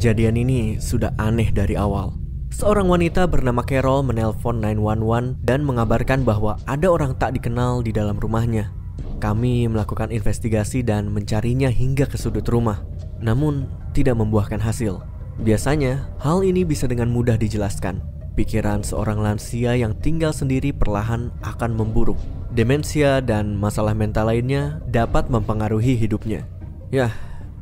Kejadian ini sudah aneh dari awal. Seorang wanita bernama Carol menelpon 911 dan mengabarkan bahwa ada orang tak dikenal di dalam rumahnya. Kami melakukan investigasi dan mencarinya hingga ke sudut rumah, namun tidak membuahkan hasil. Biasanya, hal ini bisa dengan mudah dijelaskan. Pikiran seorang lansia yang tinggal sendiri perlahan akan memburuk. Demensia dan masalah mental lainnya dapat mempengaruhi hidupnya. Yah,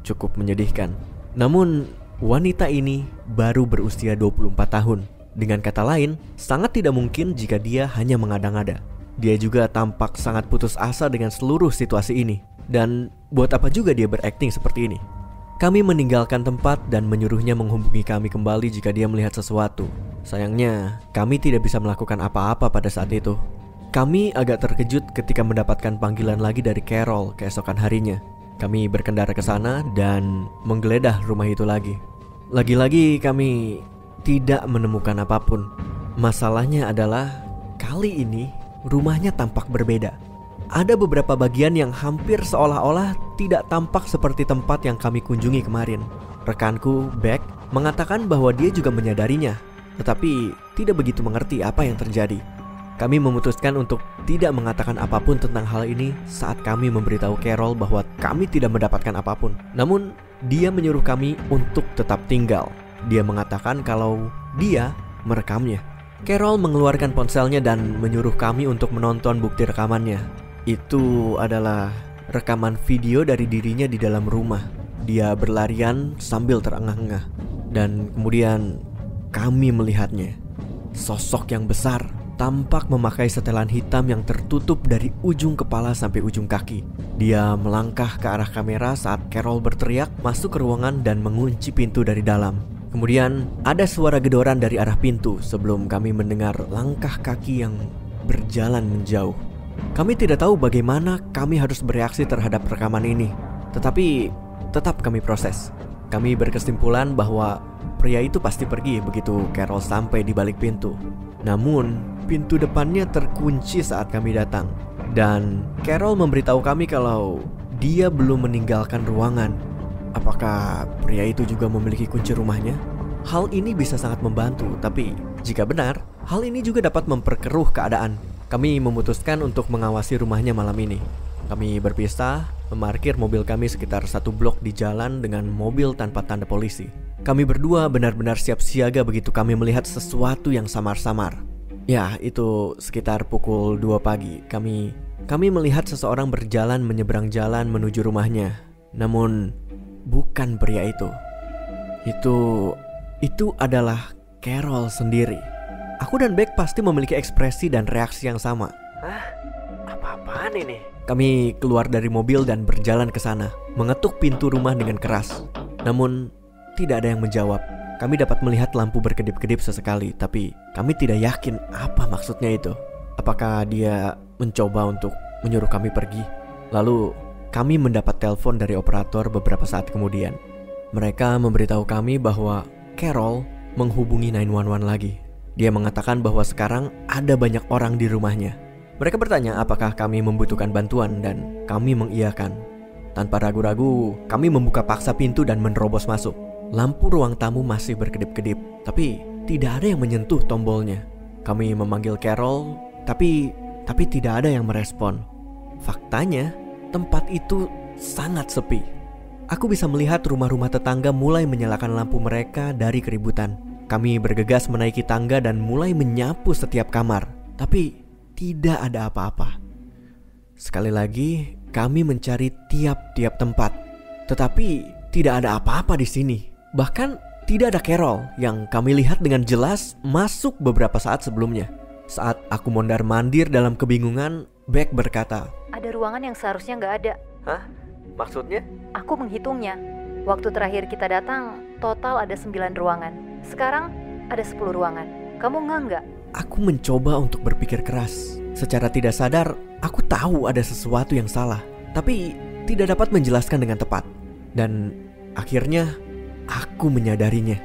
cukup menyedihkan. Namun, wanita ini baru berusia 24 tahun. Dengan kata lain, sangat tidak mungkin jika dia hanya mengada-ngada. Dia juga tampak sangat putus asa dengan seluruh situasi ini. Dan buat apa juga dia berakting seperti ini? Kami meninggalkan tempat dan menyuruhnya menghubungi kami kembali jika dia melihat sesuatu. Sayangnya, kami tidak bisa melakukan apa-apa pada saat itu. Kami agak terkejut ketika mendapatkan panggilan lagi dari Carol keesokan harinya. Kami berkendara ke sana dan menggeledah rumah itu lagi. Lagi-lagi kami tidak menemukan apapun. Masalahnya adalah kali ini rumahnya tampak berbeda. Ada beberapa bagian yang hampir seolah-olah tidak tampak seperti tempat yang kami kunjungi kemarin. Rekanku, Beck, mengatakan bahwa dia juga menyadarinya, tetapi tidak begitu mengerti apa yang terjadi. Kami memutuskan untuk tidak mengatakan apapun tentang hal ini saat kami memberitahu Carol bahwa kami tidak mendapatkan apapun. Namun, dia menyuruh kami untuk tetap tinggal. Dia mengatakan kalau dia merekamnya. Carol mengeluarkan ponselnya dan menyuruh kami untuk menonton bukti rekamannya. Itu adalah rekaman video dari dirinya di dalam rumah. Dia berlarian sambil terengah-engah. Dan kemudian kami melihatnya. Sosok yang besar, tampak memakai setelan hitam yang tertutup dari ujung kepala sampai ujung kaki. Dia melangkah ke arah kamera saat Carol berteriak masuk ke ruangan dan mengunci pintu dari dalam. Kemudian ada suara gedoran dari arah pintu sebelum kami mendengar langkah kaki yang berjalan menjauh. Kami tidak tahu bagaimana kami harus bereaksi terhadap rekaman ini, tetapi tetap kami proses. Kami berkesimpulan bahwa pria itu pasti pergi begitu Carol sampai di balik pintu. Namun, pintu depannya terkunci saat kami datang. Dan Carol memberitahu kami kalau dia belum meninggalkan ruangan. Apakah pria itu juga memiliki kunci rumahnya? Hal ini bisa sangat membantu, tapi jika benar, hal ini juga dapat memperkeruh keadaan. Kami memutuskan untuk mengawasi rumahnya malam ini. Kami berpisah, memarkir mobil kami sekitar 1 blok di jalan dengan mobil tanpa tanda polisi. Kami berdua benar-benar siap siaga begitu kami melihat sesuatu yang samar-samar. Ya, itu sekitar pukul 2 pagi. Kami melihat seseorang berjalan menyeberang jalan menuju rumahnya. Namun, bukan pria itu. Itu adalah Carol sendiri. Aku dan Beck pasti memiliki ekspresi dan reaksi yang sama. Hah? Apa-apaan ini? Kami keluar dari mobil dan berjalan ke sana, mengetuk pintu rumah dengan keras. Namun, tidak ada yang menjawab. Kami dapat melihat lampu berkedip-kedip sesekali, tapi kami tidak yakin apa maksudnya itu. Apakah dia mencoba untuk menyuruh kami pergi? Lalu, kami mendapat telepon dari operator beberapa saat kemudian. Mereka memberitahu kami bahwa Carol menghubungi 911 lagi. Dia mengatakan bahwa sekarang ada banyak orang di rumahnya. Mereka bertanya apakah kami membutuhkan bantuan dan kami mengiyakan. Tanpa ragu-ragu, kami membuka paksa pintu dan menerobos masuk. Lampu ruang tamu masih berkedip-kedip, tapi tidak ada yang menyentuh tombolnya. Kami memanggil Carol, tapi tidak ada yang merespon. Faktanya, tempat itu sangat sepi. Aku bisa melihat rumah-rumah tetangga mulai menyalakan lampu mereka dari keributan. Kami bergegas menaiki tangga dan mulai menyapu setiap kamar, tapi tidak ada apa-apa. Sekali lagi, kami mencari tiap-tiap tempat, tetapi tidak ada apa-apa di sini. Bahkan tidak ada Carol yang kami lihat dengan jelas masuk beberapa saat sebelumnya. Saat aku mondar-mandir dalam kebingungan, Beck berkata, "Ada ruangan yang seharusnya nggak ada." "Hah? Maksudnya?" "Aku menghitungnya. Waktu terakhir kita datang, total ada 9 ruangan. Sekarang ada 10 ruangan. Kamu nggak?" Aku mencoba untuk berpikir keras. Secara tidak sadar, aku tahu ada sesuatu yang salah, tapi tidak dapat menjelaskan dengan tepat. Dan akhirnya, aku menyadarinya.